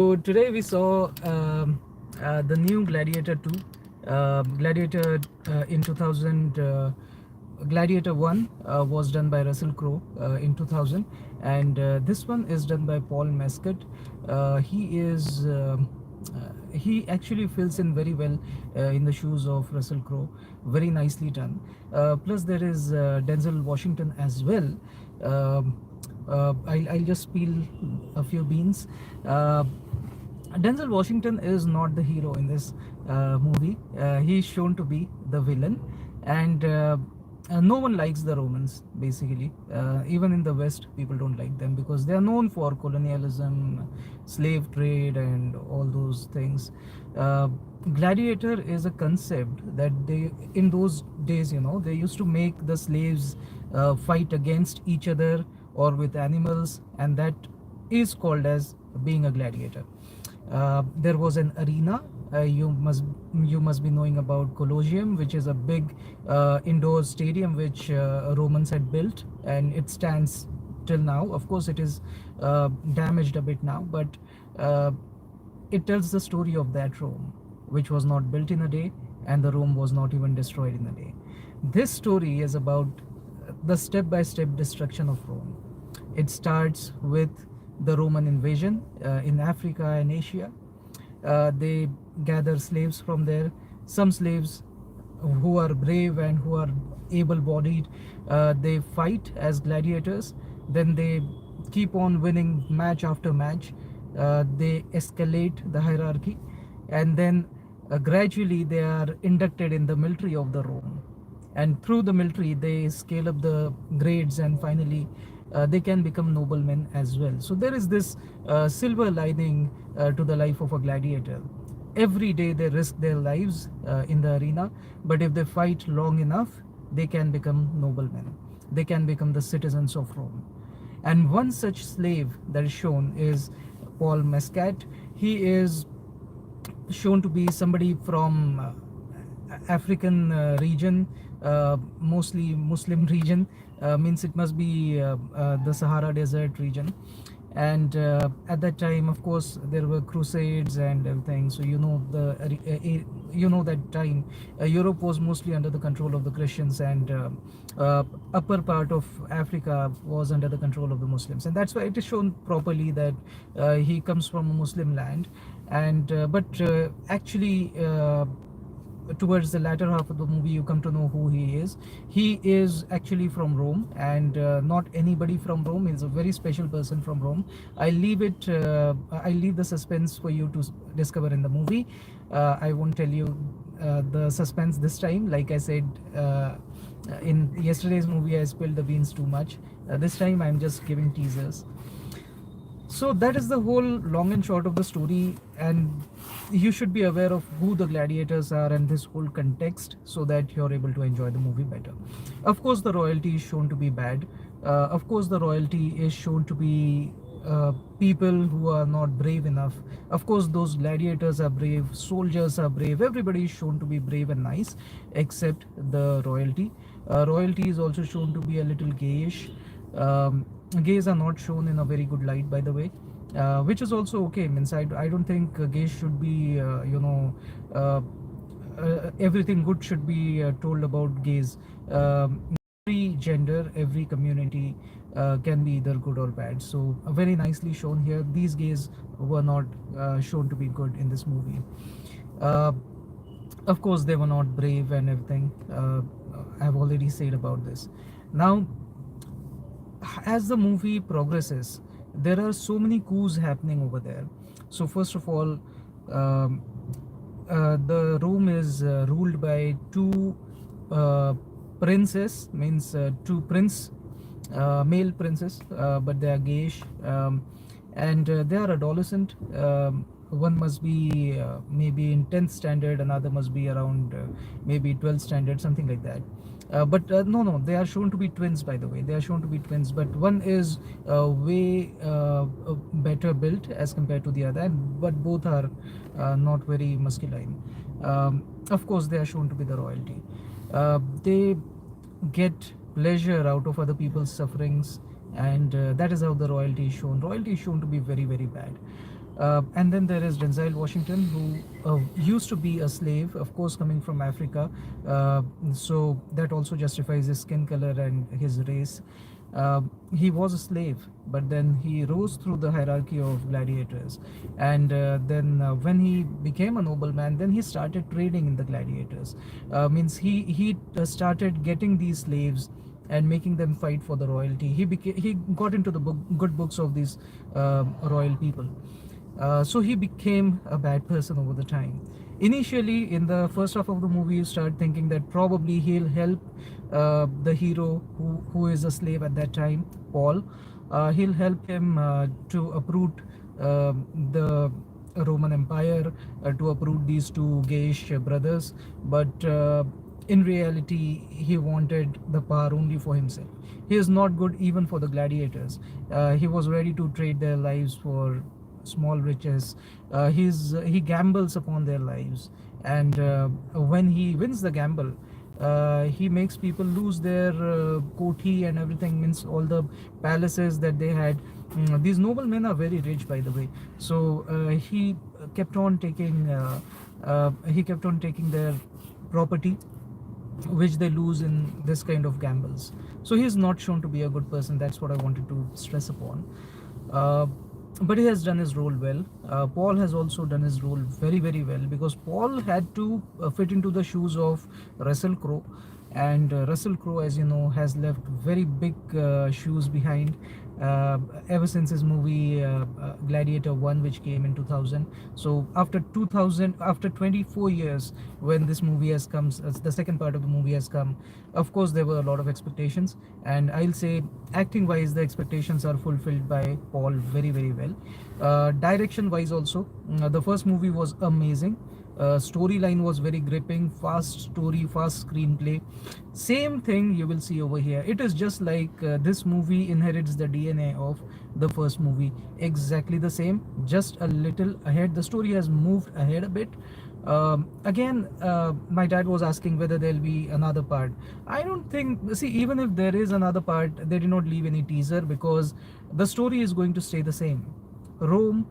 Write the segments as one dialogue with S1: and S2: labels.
S1: So today we saw the new Gladiator 2. Gladiator in 2000, Gladiator 1 was done by Russell Crowe in 2000, and this one is done by Paul Mescal. He actually fills in very well in the shoes of Russell Crowe. Very nicely done. Plus there is Denzel Washington as well. I'll just peel a few beans. Uh, Denzel Washington is not the hero in this movie. He is shown to be the villain, and no one likes the Romans. Basically, even in the West, people don't like them because they are known for colonialism, slave trade, and all those things. Uh, Gladiator is a concept that they, in those days, they used to make the slaves fight against each other or with animals, and that is called as being a gladiator. There was an arena. You must be knowing about Colosseum, which is a big indoor stadium which Romans had built, and it stands till now. Of course, it is damaged a bit now, but uh, it tells the story of that Rome, which was not built in a day, and the Rome was not even destroyed in a day. This story is about the step-by-step destruction of Rome. It starts with the Roman invasion in Africa and Asia. They gather slaves from there. Some slaves who are brave and who are able-bodied, they fight as gladiators. Then they keep on winning match after match. They escalate the hierarchy, and then gradually they are inducted in the military of the Rome, and through the military they scale up the grades, and finally they can become noblemen as well. So there is this silver lining to the life of a gladiator. Every day they risk their lives in the arena, but if they fight long enough, they can become noblemen. They can become the citizens of Rome. And one such slave that is shown is Paul Mescal. He is shown to be somebody from African region, mostly Muslim region. Means it must be the Sahara Desert region. And at that time, of course, there were crusades and everything. So that time Europe was mostly under the control of the Christians, and upper part of Africa was under the control of the Muslims, and that's why it is shown properly that he comes from a Muslim land. And but actually towards the latter half of the movie, you come to know who he is. He is actually from Rome, and not anybody from Rome. He's a very special person from Rome. I leave the suspense for you to discover in the movie. I won't tell you the suspense this time. Like I said, in yesterday's movie, I spilled the beans too much. This time, I'm just giving teasers. So that is the whole long and short of the story, and you should be aware of who the gladiators are and this whole context, so that you're able to enjoy the movie better. Of course, the royalty is shown to be bad. Of course, the royalty is shown to be people who are not brave enough. Of course, those gladiators are brave, soldiers are brave, everybody is shown to be brave and nice, except the royalty. Royalty is also shown to be a little gayish. Gays are not shown in a very good light, by the way, which is also okay. Means I don't think gays should be uh, everything good should be told about gays. Every gender, every community can be either good or bad. So very nicely shown here. These gays were not shown to be good in this movie. uh, of course, they were not brave and everything. I've already said about this. Now, as the movie progresses, there are so many coups happening over there. So first of all, um, the Rome is ruled by two uh, princes, means two male princes, but they are gayish, and they are adolescent. One must be maybe in 10th standard, another must be around maybe 12th standard, something like that. But no, they are shown to be twins, by the way. They are shown to be twins, but one is way better built as compared to the other, but both are not very masculine. Of course, they are shown to be the royalty. They get pleasure out of other people's sufferings, and that is how the royalty is shown. Royalty is shown to be very, very bad. And then there is Denzel Washington, who used to be a slave, of course, coming from Africa. Uh, so that also justifies his skin color and his race. He was a slave, but then he rose through the hierarchy of gladiators. And then when he became a nobleman, then he started trading in the gladiators. Means he started getting these slaves and making them fight for the royalty. He got into the good books of these royal people. So he became a bad person over the time. Initially, in the first half of the movie, you start thinking that probably he'll help the hero who is a slave at that time, Paul. He'll help him to uproot the Roman Empire, to uproot these two gayish brothers. But in reality, he wanted the power only for himself. He is not good even for the gladiators. He was ready to trade their lives for small riches. He gambles upon their lives, and when he wins the gamble, he makes people lose their koti and everything, means all the palaces that they had. These noblemen are very rich, by the way. So kept on taking he kept on taking their property, which they lose in this kind of gambles. So he is not shown to be a good person. That's what I wanted to stress upon. Uh, but he has done his role well. Paul has also done his role very, very well, because Paul had to fit into the shoes of Russell Crowe, and Russell Crowe, as you know, has left very big shoes behind ever since his movie Gladiator 1, which came in 2000. So after 2000, after 24 years, when this movie has come, the second part of the movie has come, of course there were a lot of expectations, and I'll say acting wise the expectations are fulfilled by Paul very, very well. Direction wise also, the first movie was amazing. Storyline was very gripping, fast story, fast screenplay. Same thing you will see over here. It is just like this movie inherits the DNA of the first movie, exactly the same, just a little ahead. The story has moved ahead a bit. Again, my dad was asking whether there'll be another part. I don't think, see, even if there is another part, they did not leave any teaser, because the story is going to stay the same. Rome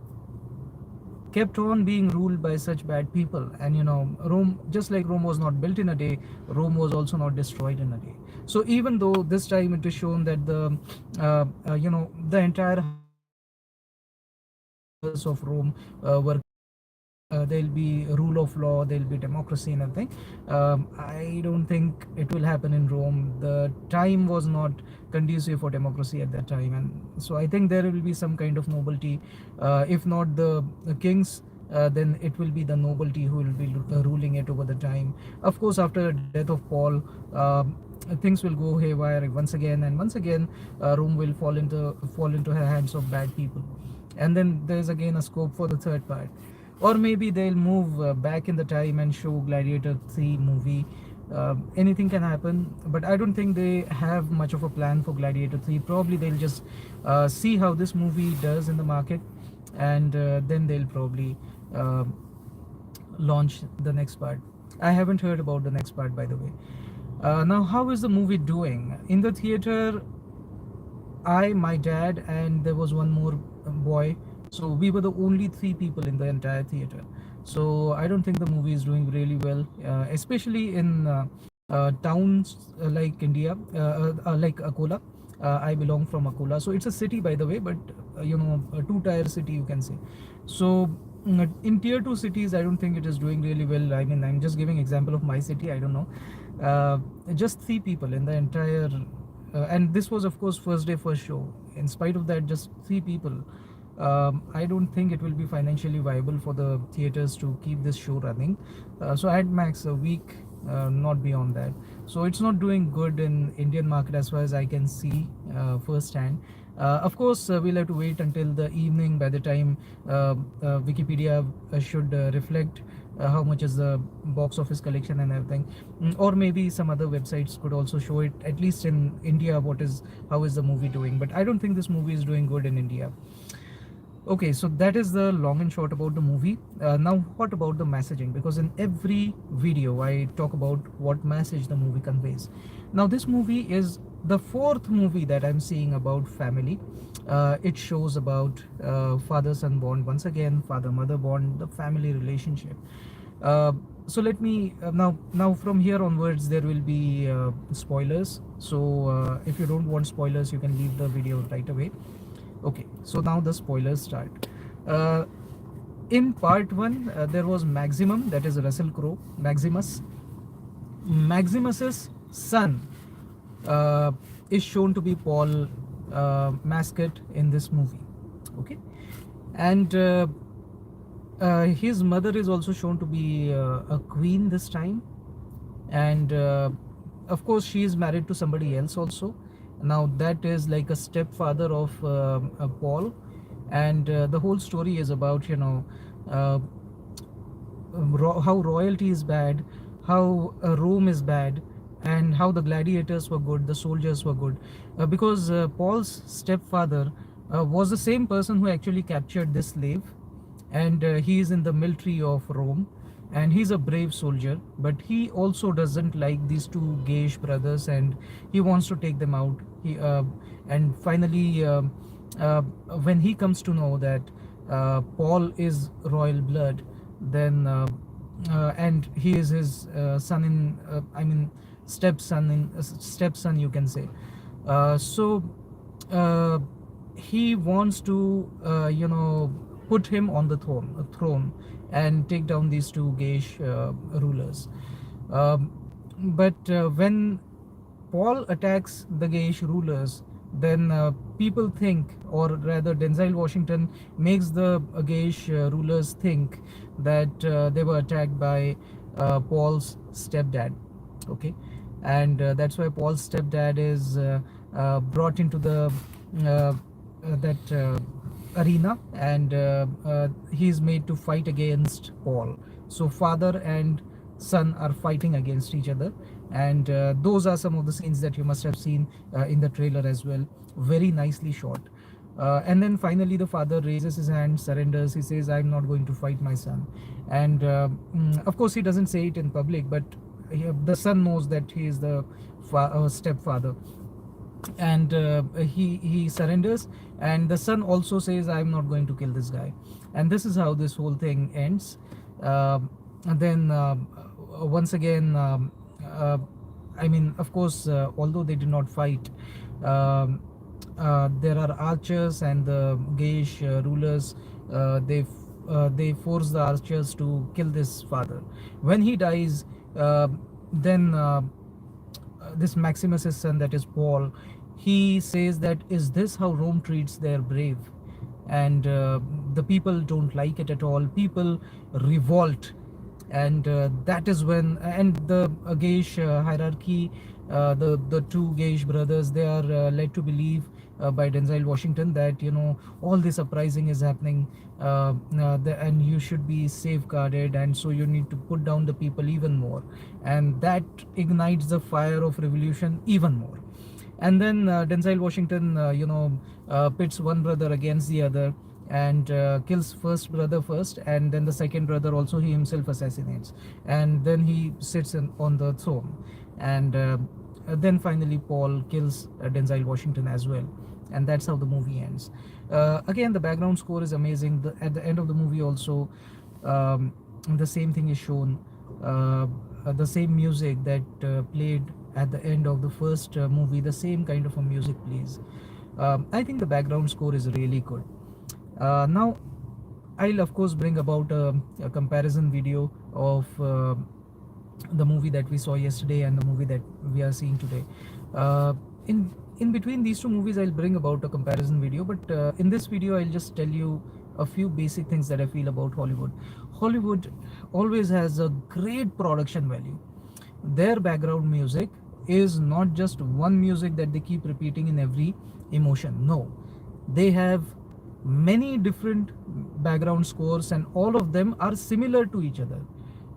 S1: kept on being ruled by such bad people, and Rome, just like Rome was not built in a day, Rome was also not destroyed in a day. So even though this time it is shown that the entire pillars of Rome were, there'll be rule of law, there'll be democracy and everything. I don't think it will happen in Rome. The time was not conducive for democracy at that time, and so I think there will be some kind of nobility. If not the kings, then it will be the nobility who will be ruling it over the time. Of course, after the death of Paul, things will go haywire once again, and once again, Rome will fall into her hands of bad people. And then there's again a scope for the third part, or maybe they'll move back in the time and show Gladiator 3 movie. Anything can happen, but I don't think they have much of a plan for Gladiator 3. Probably they'll just see how this movie does in the market, and then they'll probably uh, launch the next part. I haven't heard about the next part, by the way. Now, how is the movie doing in the theater? My dad, and there was one more boy. So we were the only three people in the entire theater. So I don't think the movie is doing really well, especially in towns like India, like Akola. I belong from Akola, so it's a city, by the way, but a two-tier city, you can say. So in tier two cities, I don't think it is doing really well. I mean, I'm just giving example of my city. I don't know. Just three people in the entire, and this was of course first day, first show. In spite of that, just three people. I don't think it will be financially viable for the theaters to keep this show running. So at max a week, not beyond that. So it's not doing good in Indian market as far as I can see firsthand. Of course, we'll have to wait until the evening. By the time Wikipedia should reflect how much is the box office collection and everything. Or maybe some other websites could also show it, at least in India, how is the movie doing. But I don't think this movie is doing good in India. Okay, so that is the long and short about the movie. Now, what about the messaging? Because in every video, I talk about what message the movie conveys. Now, this movie is the fourth movie that I'm seeing about family, it shows about father-son bond once again, father-mother bond, the family relationship. Uh, so let me now from here onwards there will be spoilers. So if you don't want spoilers, you can leave the video right away. Okay, so now the spoilers start. Uh, in part one, there was Maximum, that is Russell Crowe, Maximus. Maximus's son uh, is shown to be Paul Mascot in this movie. Okay, and his mother is also shown to be a queen this time, and of course she is married to somebody else also. Now that is like a stepfather of Paul, and the whole story is about uh, how royalty is bad, how Rome is bad, and how the gladiators were good, the soldiers were good, because Paul's stepfather was the same person who actually captured this slave, and he is in the military of Rome, and he's a brave soldier, but he also doesn't like these two gayish brothers, and he wants to take them out. And finally, when he comes to know that Paul is royal blood, then and he is his son in, I mean, stepson, you can say. So uh, he wants to, put him on the throne and take down these two gayish rulers. Um, but when Paul attacks the gayish rulers, then people think, or rather, Denzel Washington makes the gayish rulers think that they were attacked by Paul's stepdad. Okay, and that's why Paul's stepdad is brought into the that arena, and he's made to fight against Paul. So father and son are fighting against each other, and those are some of the scenes that you must have seen in the trailer as well. Very nicely shot. And then finally the father raises his hand, surrenders. He says, I'm not going to fight my son. And of course he doesn't say it in public, but the son knows that he is the stepfather, and he surrenders, and the son also says, I'm not going to kill this guy. And this is how this whole thing ends. And then once again, I mean, of course, although they did not fight, um, there are archers, and the gayish rulers, they force the archers to kill this father. When he dies, then this Maximus's son, that is Paul, he says that, is this how Rome treats their brave? And the people don't like it at all. People revolt, and that is when, and the gayish hierarchy, the two gayish brothers, they are led to believe by Denzel Washington that all this uprising is happening, and you should be safeguarded, and so you need to put down the people even more, and that ignites the fire of revolution even more. And then Denzel Washington pits one brother against the other, and kills first brother first, and then the second brother also he himself assassinates, and then he sits on the throne, and then finally Paul kills Denzel Washington as well, and that's how the movie ends. Again, the background score is amazing. At the end of the movie also, the same thing is shown. The same music that played at the end of the first movie, the same kind of a music plays. I think the background score is really good. Now, I'll of course bring about a comparison video of the movie that we saw yesterday and the movie that we are seeing today. In between these two movies, I'll bring about a comparison video, but in this video, I'll just tell you a few basic things that I feel about Hollywood. Hollywood always has a great production value. Their background music is not just one music that they keep repeating in every emotion. No, they have many different background scores, and all of them are similar to each other.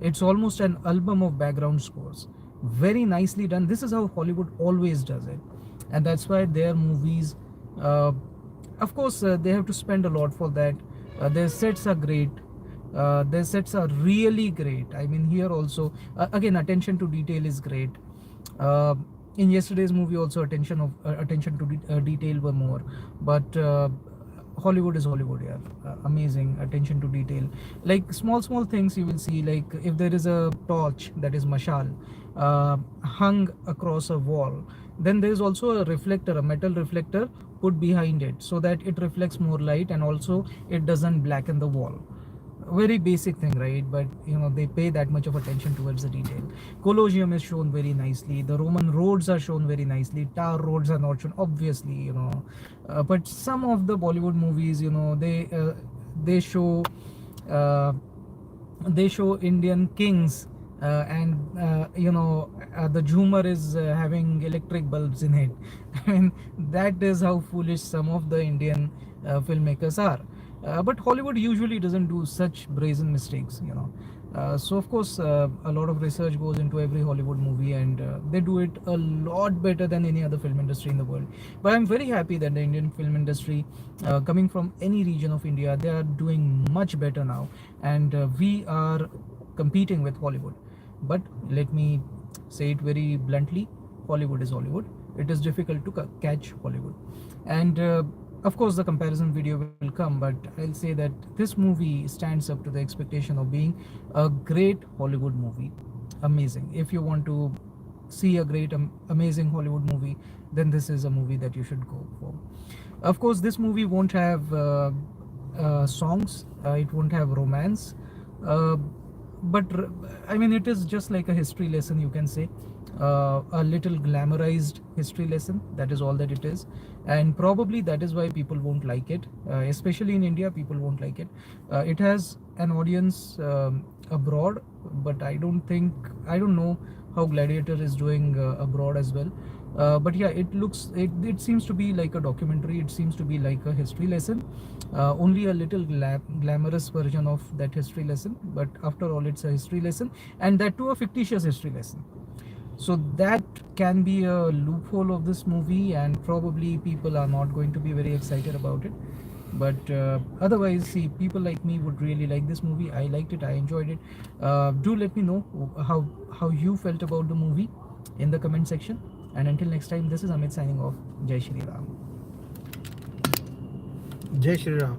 S1: It's almost an album of background scores. Very nicely done. This is how Hollywood always does it, and that's why their movies, of course, they have to spend a lot for that. Their sets are great. Their sets are really great. I mean, here also, again, attention to detail is great. in yesterday's movie also attention to detail were more, but Hollywood is Hollywood, yeah. Amazing attention to detail. Like small things you will see. Like if there is a torch, that is mashal, hung across a wall, then there is also a reflector, a metal reflector put behind it, so that it reflects more light and also it doesn't blacken the wall. Very basic thing, right? But they pay that much of attention towards the detail. Colosseum is shown very nicely, the Roman roads are shown very nicely, tar roads are not shown, obviously, but some of the Bollywood movies, they show uh, they show Indian kings, and the Jhumar is having electric bulbs in it. I mean, that is how foolish some of the Indian filmmakers are. But Hollywood usually doesn't do such brazen mistakes. So of course, a lot of research goes into every Hollywood movie, and they do it a lot better than any other film industry in the world. But I'm very happy that the Indian film industry, coming from any region of India, they are doing much better now, and we are competing with Hollywood. But let me say it very bluntly: Hollywood is Hollywood. It is difficult to catch Hollywood, and of course the comparison video will come, but I'll say that this movie stands up to the expectation of being a great Hollywood movie. Amazing. If you want to see a great amazing Hollywood movie, then this is a movie that you should go for. Of course, this movie won't have songs, it won't have romance, uh, but I mean, it is just like a history lesson, you can say. A little glamorized history lesson, that is all that it is, and probably that is why people won't like it, especially in India. People won't like it. It has an audience abroad, but I don't know how Gladiator is doing abroad as well. But yeah, it seems to be like a documentary, it seems to be like a history lesson, only a little glamorous version of that history lesson, but after all, it's a history lesson, and that too a fictitious history lesson. So that can be a loophole of this movie, and probably people are not going to be very excited about it. But otherwise, see, people like me would really like this movie. I liked it, I enjoyed it. Do let me know how you felt about the movie in the comment section. And until next time, this is Amit signing off. Jai Shri Ram.
S2: Jai Shri Ram.